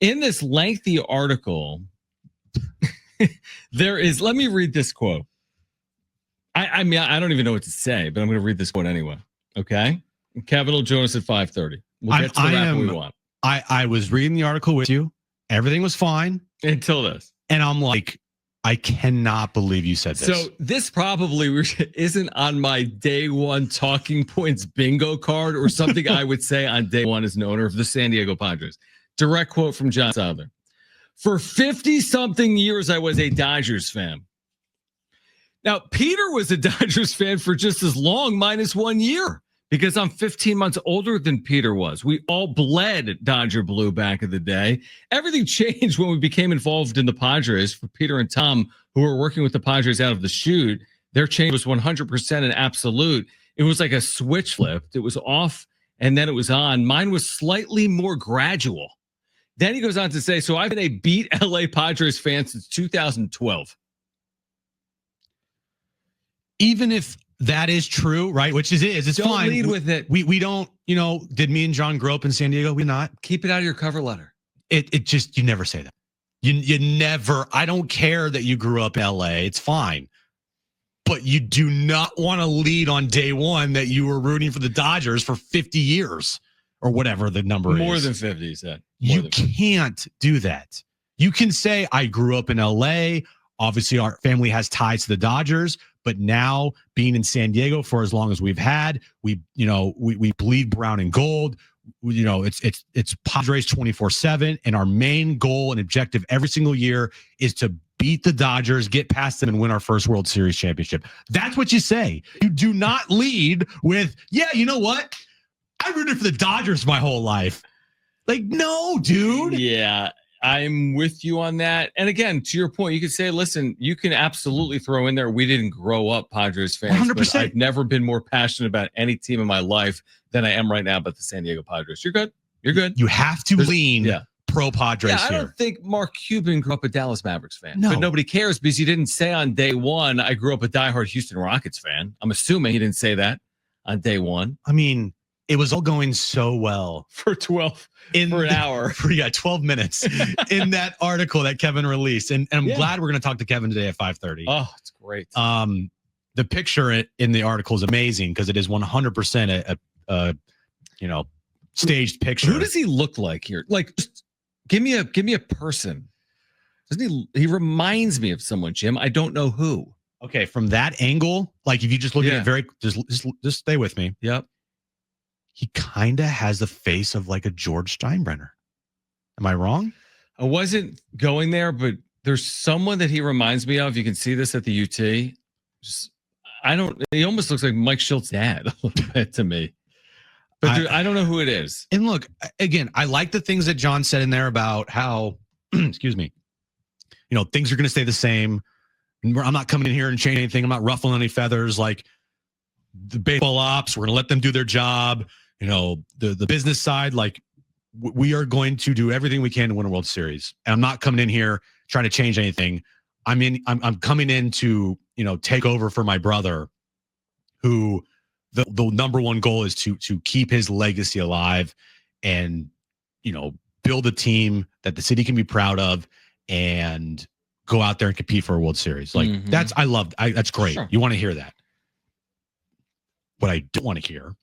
in this lengthy article, there is, let me read this quote. I mean, I don't even know what to say, but I'm going to read this quote anyway. Okay. Kevin will join us at 5:30. We'll get to the wrap we want. I was reading the article with you. Everything was fine. Until this. And I'm like, I cannot believe you said this. So this probably isn't on my day one talking points bingo card or something I would say on day one as an owner of the San Diego Padres. Direct quote from John Seidler. For 50-something years, I was a Dodgers fan. Now, Peter was a Dodgers fan for just as long, minus 1 year, because I'm 15 months older than Peter was. We all bled Dodger blue back in the day. Everything changed when we became involved in the Padres. For Peter and Tom, who were working with the Padres out of the chute, their change was 100% and absolute. It was like a switch flipped. It was off, and then it was on. Mine was slightly more gradual. Then he goes on to say, so I've been a beat LA Padres fan since 2012. Even if that is true, right? Which is it's don't fine. Lead with it. We don't, did me and John grow up in San Diego? We not. Keep it out of your cover letter. It just, you never say that. You never, I don't care that you grew up in LA. It's fine. But you do not want to lead on day one that you were rooting for the Dodgers for 50 years or whatever the number is. More than 50, he said. You can't do that. You can say, I grew up in LA. Obviously, our family has ties to the Dodgers. But now being in San Diego for as long as we've had, we bleed brown and gold. It's Padres 24/7, and our main goal and objective every single year is to beat the Dodgers, get past them, and win our first World Series championship. That's what you say. You do not lead with, yeah, you know what? I rooted for the Dodgers my whole life. Like, no, dude. Yeah. I'm with you on that. And again, to your point, you could say, listen, you can absolutely throw in there, we didn't grow up Padres fans. 100%. But I've never been more passionate about any team in my life than I am right now about the San Diego Padres. You're good. You're good. You have to lean pro Padres I here. don't think Mark Cuban grew up a Dallas Mavericks fan. No. But nobody cares because he didn't say on day one, I grew up a diehard Houston Rockets fan. I'm assuming he didn't say that on day one. I mean, it was all going so well for an hour. For 12 minutes in that article that Kevin released. And I'm glad we're going to talk to Kevin today at 5:30. Oh, it's great. The picture in the article is amazing because it is 100% a staged picture. Who does he look like here? Like, just give me a person. Doesn't he reminds me of someone, Jim. I don't know who. Okay, from that angle, like if you just look at it just stay with me. Yep. He kind of has the face of like a George Steinbrenner. Am I wrong? I wasn't going there, but there's someone that he reminds me of. You can see this at the UT. He almost looks like Mike Schultz's dad a little bit to me. But I don't know who it is. And look, again, I like the things that John said in there about how, excuse me, things are going to stay the same. I'm not coming in here and changing anything. I'm not ruffling any feathers. Like the baseball ops, we're going to let them do their job. The business side, like we are going to do everything we can to win a World Series. And I'm not coming in here trying to change anything. I'm coming in to, take over for my brother, who the number one goal is to keep his legacy alive and, build a team that the city can be proud of and go out there and compete for a World Series. Like that's great. Sure. You want to hear that. What I don't want to hear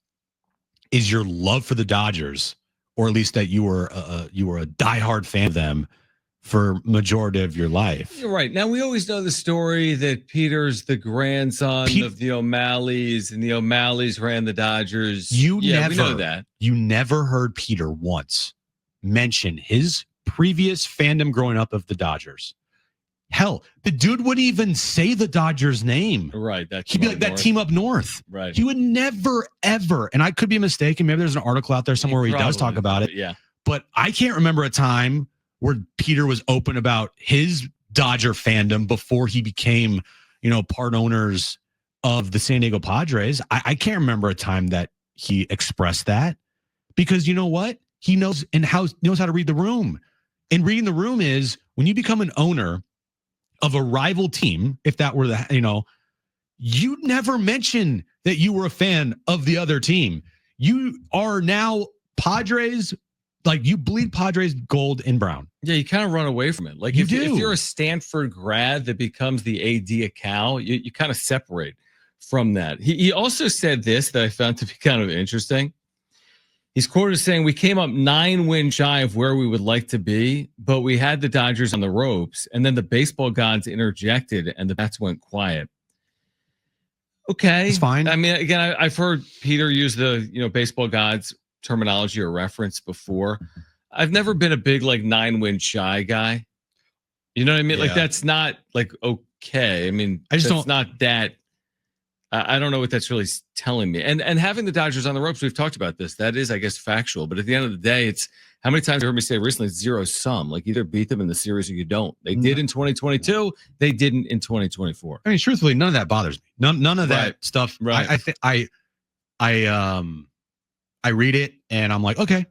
is your love for the Dodgers, or at least that you were a diehard fan of them for majority of your life. You're right. Now, we always know the story that Peter's the grandson of the O'Malleys, and the O'Malleys ran the Dodgers. We know that. You never heard Peter once mention his previous fandom growing up of the Dodgers. Hell, the dude wouldn't even say the Dodgers name. Right. He'd be like, that team up north. Right. He would never, ever, and I could be mistaken. Maybe there's an article out there somewhere where he does talk about it. Yeah. But I can't remember a time where Peter was open about his Dodger fandom before he became, part owners of the San Diego Padres. I can't remember a time that he expressed that, because you know what? He knows knows how to read the room. And reading the room is when you become an owner of a rival team, if that were you never mention that you were a fan of the other team. You are now Padres like you bleed Padres gold and brown. Yeah, you kind of run away from it. Like if you're a Stanford grad that becomes the AD at Cal, you kind of separate from that. He also said this that I found to be kind of interesting. He's quoted as saying, "We came up 9 wins shy of where we would like to be, but we had the Dodgers on the ropes, and then the baseball gods interjected, and the bats went quiet." Okay, it's fine. I mean, again, I've heard Peter use the baseball gods terminology or reference before. I've never been a big 9-win shy guy. You know what I mean? Yeah. Like that's not okay. I mean, I just that's don't. not that. I don't know what that's really telling me. And having the Dodgers on the ropes, we've talked about this. That is, I guess, factual. But at the end of the day, it's how many times you heard me say recently, it's zero sum. Like either beat them in the series or you don't. They did in 2022. They didn't in 2024. I mean, truthfully, none of that bothers me. None of that stuff. Right. I think I read it and I'm like, okay,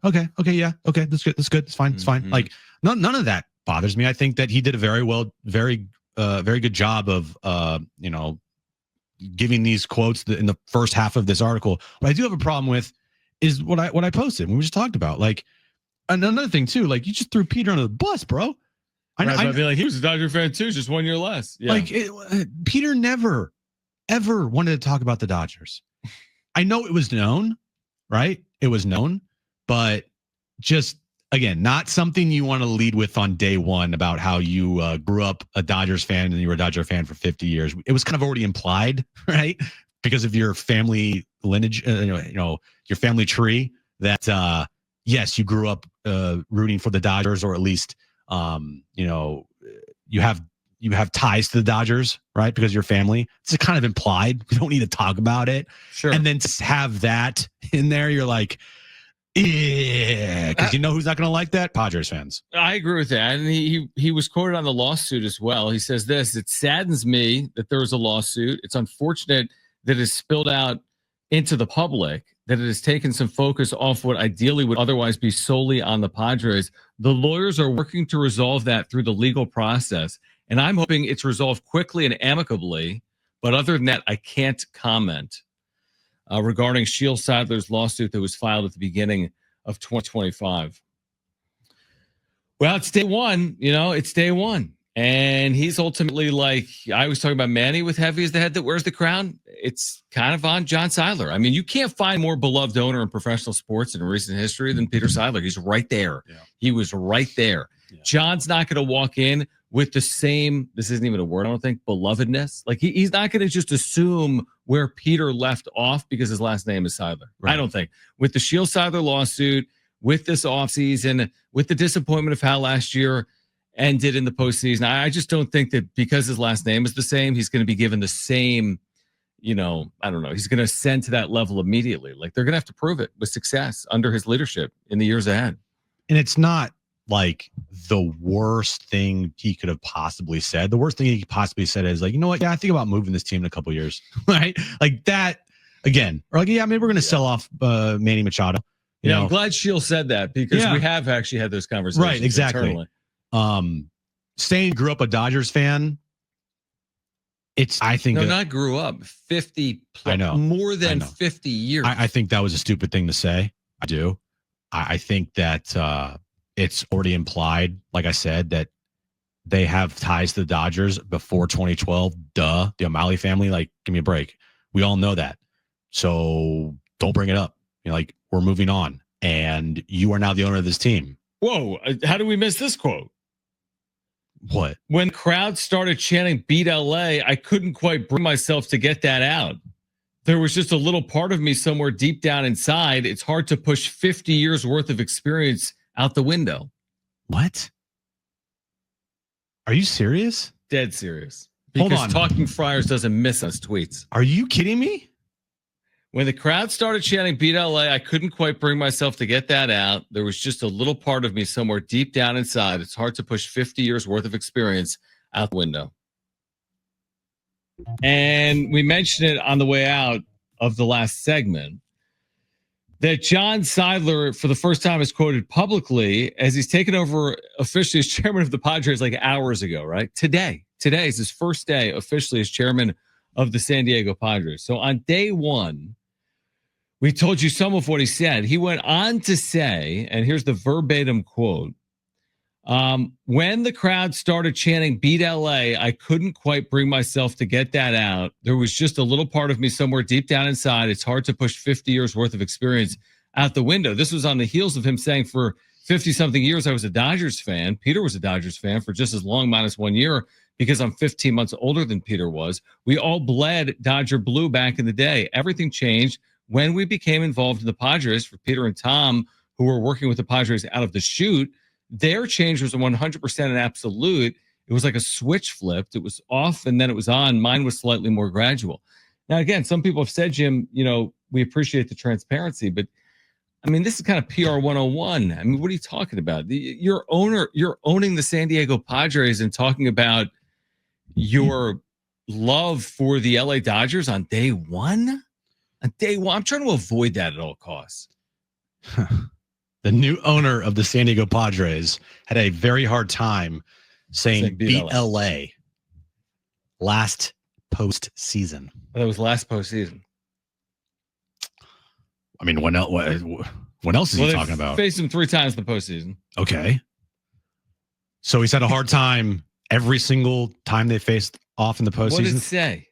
yeah, okay, that's good, it's fine, it's fine. Like none of that bothers me. I think that he did a very good job of giving these quotes in the first half of this article. What I do have a problem with is what I posted. We just talked about another thing too. Like you just threw Peter under the bus, bro. I feel like he was a Dodger fan too, just 1 year less. Yeah. Peter never, ever wanted to talk about the Dodgers. I know it was known, right? It was known, but just again, not something you want to lead with on day one about how you grew up a Dodgers fan and you were a Dodger fan for 50 years. It was kind of already implied, right? Because of your family lineage, your family tree that, yes, you grew up rooting for the Dodgers, or at least, you have ties to the Dodgers, right? Because your family. It's kind of implied. We don't need to talk about it. Sure. And then to have that in there, you're like, yeah, because you know who's not going to like that? Padres fans. I agree with that. And he was quoted on the lawsuit as well. He says this: "It saddens me that there was a lawsuit. It's unfortunate that it spilled out into the public, that it has taken some focus off what ideally would otherwise be solely on the Padres. The lawyers are working to resolve that through the legal process. And I'm hoping it's resolved quickly and amicably. But other than that, I can't comment." Regarding Seidler's lawsuit that was filed at the beginning of 2025. Well, it's day one, it's day one. And he's ultimately I was talking about Manny with heavy as the head that wears the crown. It's kind of on John Seidler. I mean, you can't find more beloved owner in professional sports in recent history than Peter Seidler. He's right there. Yeah. He was right there. Yeah. John's not going to walk in with the same, this isn't even a word, I don't think, belovedness. He's not going to just assume where Peter left off because his last name is Seidler. Right. I don't think. With the Shield Seidler lawsuit, with this offseason, with the disappointment of how last year ended in the postseason, I just don't think that because his last name is the same, he's going to be given the same, I don't know. He's going to ascend to that level immediately. They're going to have to prove it with success under his leadership in the years ahead. And it's not the worst thing he could have possibly said. The worst thing he possibly said is you know what? Yeah, I think about moving this team in a couple of years, right? That again, or yeah, maybe we're going to sell off Manny Machado. I'm glad Shield said that because we have actually had those conversations. Right, exactly. Internally. Saying grew up a Dodgers fan. I think not grew up 50. Plus, I know more than 50 years. I think that was a stupid thing to say. I do. I think that. It's already implied, like I said, that they have ties to the Dodgers before 2012. Duh. The O'Malley family, give me a break. We all know that. So don't bring it up. We're moving on. And you are now the owner of this team. Whoa. How do we miss this quote? What? When crowds started chanting "Beat LA," I couldn't quite bring myself to get that out. There was just a little part of me somewhere deep down inside. It's hard to push 50 years worth of experience out the window. What? Are you serious? Dead serious. Because Talking Friars doesn't miss us tweets. Are you kidding me? When the crowd started chanting "Beat LA," I couldn't quite bring myself to get that out. There was just a little part of me somewhere deep down inside. It's hard to push 50 years worth of experience out the window. And we mentioned it on the way out of the last segment that John Seidler, for the first time, is quoted publicly as he's taken over officially as chairman of the Padres hours ago, right? Today is his first day officially as chairman of the San Diego Padres. So on day one, We told you some of what he said. He went on to say, and here's the verbatim quote. When the crowd started chanting beat LA, I couldn't quite bring myself to get that out. There was just a little part of me somewhere deep down inside. It's hard to push 50 years worth of experience out the window. This was on the heels of him saying for 50 something years, I was a Dodgers fan. Peter was a Dodgers fan for just as long, minus 1 year, because I'm 15 months older than Peter was. We all bled Dodger blue back in the day. Everything changed when we became involved in the Padres. For Peter and Tom, who were working with the Padres out of the chute, their change was 100% an absolute. It was like a switch flipped. It was off and then it was on. Mine was slightly more gradual. Now, again, some people have said, Jim, we appreciate the transparency, but I mean, this is kind of PR 101. I mean, what are you talking about? You're owning the San Diego Padres and talking about your love for the LA Dodgers on day one? On day one? I'm trying to avoid that at all costs. The new owner of the San Diego Padres had a very hard time saying beat LA last postseason. That was last postseason. I mean, when else is he talking about? Faced him 3 times in the postseason. Okay. So he's had a hard time every single time they faced off in the postseason. What did it say?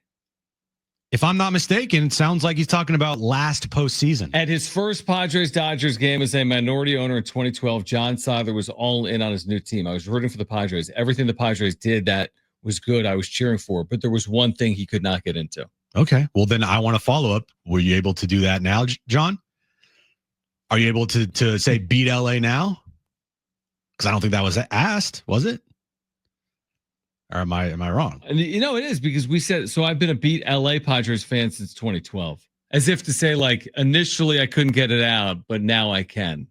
If I'm not mistaken, it sounds like he's talking about last postseason. At his first Padres-Dodgers game as a minority owner in 2012, John Seidler was all in on his new team. I was rooting for the Padres. Everything the Padres did that was good, I was cheering for. But there was one thing he could not get into. Okay. Well, then I want to follow up. Were you able to do that now, John? Are you able to say beat LA now? Because I don't think that was asked, was it? Or am I wrong? And it is, because we said, so I've been a beat LA Padres fan since 2012. As if to say, like, initially I couldn't get it out, but now I can.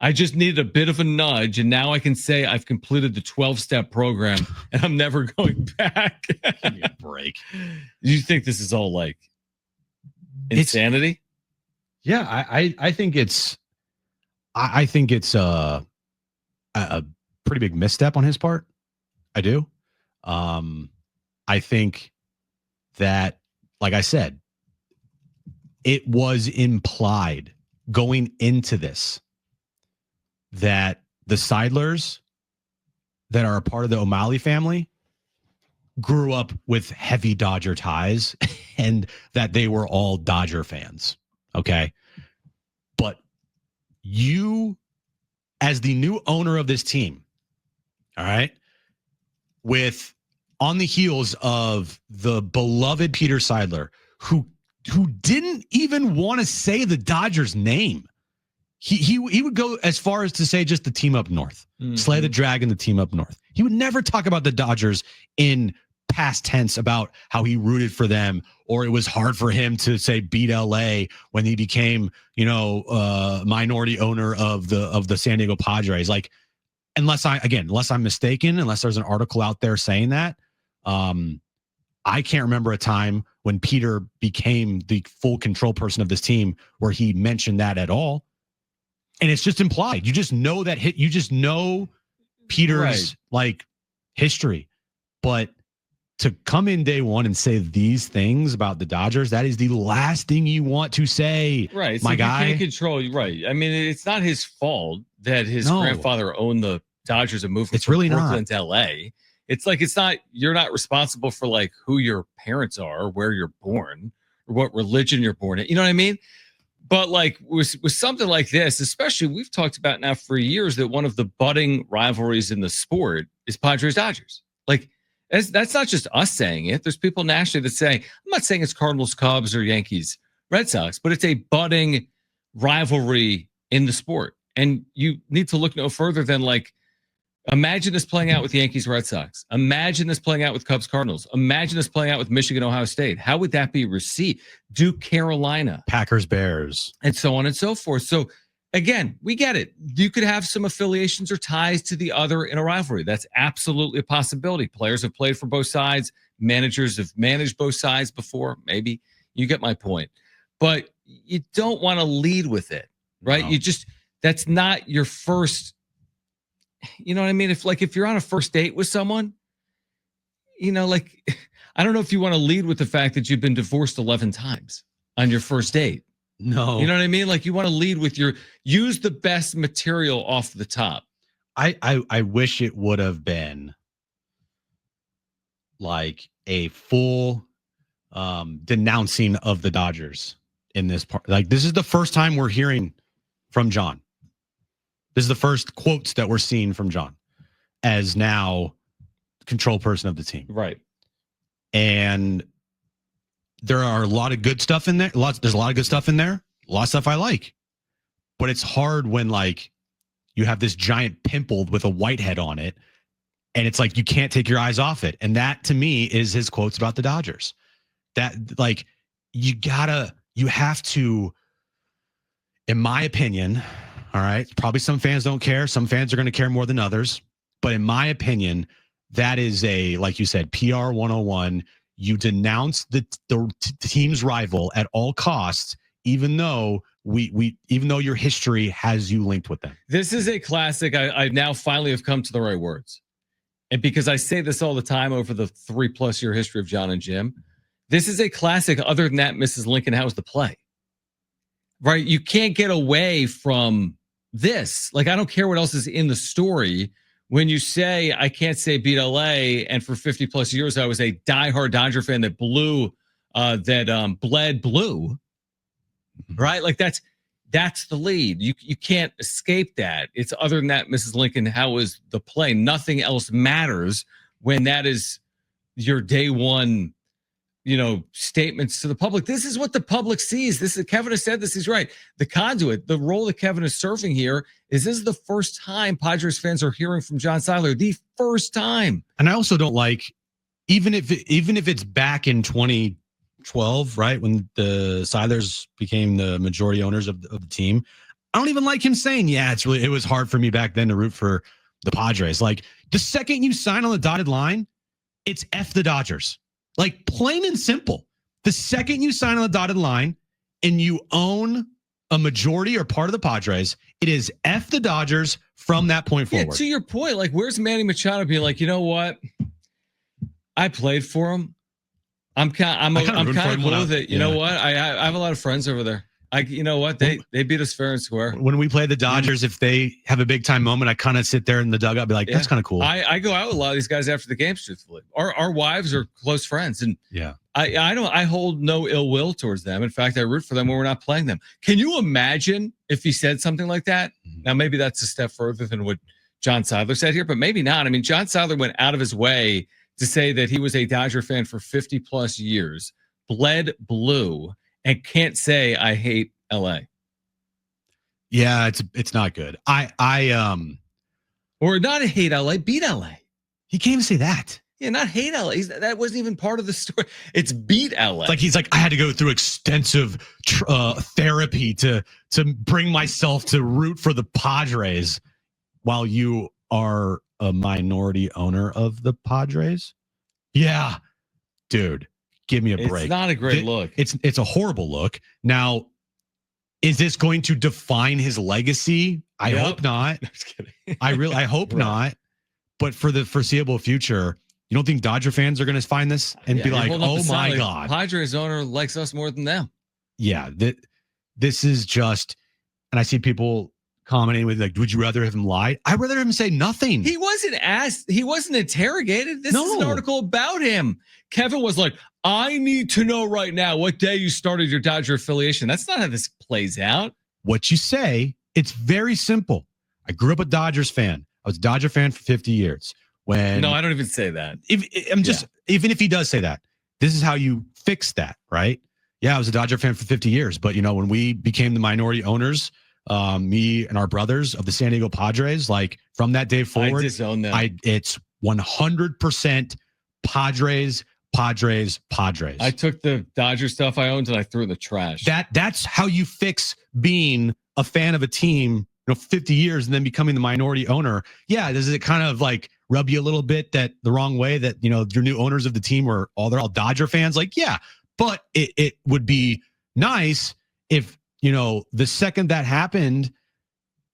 I just needed a bit of a nudge, and now I can say I've completed the 12-step program, and I'm never going back. Give me a break. Do you think this is all like insanity? I think it's a pretty big misstep on his part. I do. I think that, like I said, it was implied going into this that the Seidlers that are a part of the O'Malley family grew up with heavy Dodger ties and that they were all Dodger fans. Okay. But you, as the new owner of this team, all right, with on the heels of the beloved Peter Seidler, who didn't even want to say the Dodgers name. He would go as far as to say just the team up north, slay the dragon, the team up north. He would never talk about the Dodgers in past tense about how he rooted for them, or it was hard for him to say beat LA when he became, minority owner of the San Diego Padres. Like, unless I'm mistaken, unless there's an article out there saying that, I can't remember a time when Peter became the full control person of this team where he mentioned that at all. And it's just implied. You just know that you just know Peter's like history. But to come in day one and say these things about the Dodgers, that is the last thing you want to say. Right. My guy. You can't control. Right. I mean, it's not his fault that his grandfather owned the Dodgers and moved from Brooklyn to LA. You're not responsible for like who your parents are, or where you're born, or what religion you're born in. You know what I mean? But like with something like this, especially, we've talked about now for years that one of the budding rivalries in the sport is Padres Dodgers. Like that's not just us saying it. There's people nationally that say, I'm not saying it's Cardinals, Cubs, or Yankees, Red Sox, but it's a budding rivalry in the sport. And you need to look no further than like, imagine this playing out with Yankees, Red Sox. Imagine this playing out with Cubs, Cardinals. Imagine this playing out with Michigan, Ohio State. How would that be received? Duke, Carolina, Packers, Bears, and so on and so forth. So again, we get it. You could have some affiliations or ties to the other in a rivalry. That's absolutely a possibility. Players have played for both sides. Managers have managed both sides before. Maybe you get my point. But you don't want to lead with it, right? No. That's not your first. You know what I mean? If you're on a first date with someone, I don't know if you want to lead with the fact that you've been divorced 11 times on your first date. No. You know what I mean? Like you want to lead with use the best material off the top. I wish it would have been like a full denouncing of the Dodgers in this part. Like this is the first time we're hearing from Jon. This is the first quotes that we're seeing from Jon as now control person of the team. Right. And there are a lot of good stuff in there. There's a lot of good stuff in there. A lot of stuff I like. But it's hard when like you have this giant pimple with a whitehead on it. And it's like you can't take your eyes off it. And that to me is his quotes about the Dodgers. That like you have to, in my opinion, all right, probably some fans don't care. Some fans are going to care more than others. But in my opinion, that is like you said, PR 101. You denounce the team's rival at all costs, even though even though your history has you linked with them. This is a classic. I now finally have come to the right words. And because I say this all the time over the 3+ year history of Jon and Jim, this is a classic. Other than that, Mrs. Lincoln, how's the play? Right? You can't get away from this. Like, I don't care what else is in the story. When you say, I can't say beat LA, and for 50+ years, I was a diehard Dodger fan that bled blue, right? Like that's the lead. You can't escape that. It's other than that, Mrs. Lincoln, how is the play? Nothing else matters when that is your day one, statements to the public. This is what the public sees. Kevin has said this. He's right. The conduit, the role that Kevin is surfing here is this is the first time Padres fans are hearing from John Seidler. The first time. And I also don't like, even if it's back in 2012, right, when the Seidlers became the majority owners of the team, I don't even like him saying, it was hard for me back then to root for the Padres. Like the second you sign on the dotted line, it's F the Dodgers. Like plain and simple. The second you sign on the dotted line and you own a majority or part of the Padres, it is F the Dodgers from that point forward. To your point, like where's Manny Machado being like, you know what? I played for him. I'm kind of cool with it. You know what? I have a lot of friends over there. You know what? They beat us fair and square. When we play the Dodgers, if they have a big time moment, I kind of sit there in the dugout, and be like, that's kind of cool. I go out with a lot of these guys after the games, truthfully. Our wives are close friends, and I hold no ill will towards them. In fact, I root for them when we're not playing them. Can you imagine if he said something like that? Mm-hmm. Now, maybe that's a step further than what John Seidler said here, but maybe not. I mean, John Seidler went out of his way to say that he was a Dodger fan for 50+ years, bled blue, and can't say I hate LA. Yeah, it's not good. Or not hate LA, beat LA. He can't even say that. Yeah, not hate LA. That wasn't even part of the story. It's beat LA. Like he's like, I had to go through extensive therapy to bring myself to root for the Padres, while you are a minority owner of the Padres. Yeah, dude, give me a break. It's not a great look. It's a horrible look. Now, is this going to define his legacy? I hope not. I'm just kidding. I hope not. But for the foreseeable future, you don't think Dodger fans are going to find this and be like, oh my God. Padres owner likes us more than them. Yeah. This is just, and I see people commenting with like, would you rather have him lie? I'd rather him say nothing. He wasn't asked. He wasn't interrogated. This is an article about him. Kevin was like, I need to know right now what day you started your Dodger affiliation. That's not how this plays out. What you say, it's very simple. I grew up a Dodgers fan. I was a Dodger fan for 50 years. No, I don't even say that. Even if he does say that, this is how you fix that, right? Yeah, I was a Dodger fan for 50 years, but when we became the minority owners, me and our brothers of the San Diego Padres, like from that day forward, I disown them. It's 100% Padres. I took the Dodger stuff I owned and I threw it in the trash. That's how you fix being a fan of a team, 50 years and then becoming the minority owner. Yeah, does it kind of like rub you a little bit that the wrong way that your new owners of the team they're all Dodger fans? Like, yeah, but it would be nice if the second that happened,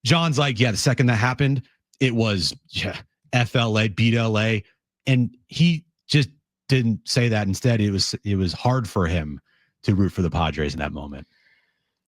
John's like, yeah, the second that happened, it was FLA, beat LA, and he just didn't say that. Instead, it was hard for him to root for the Padres in that moment.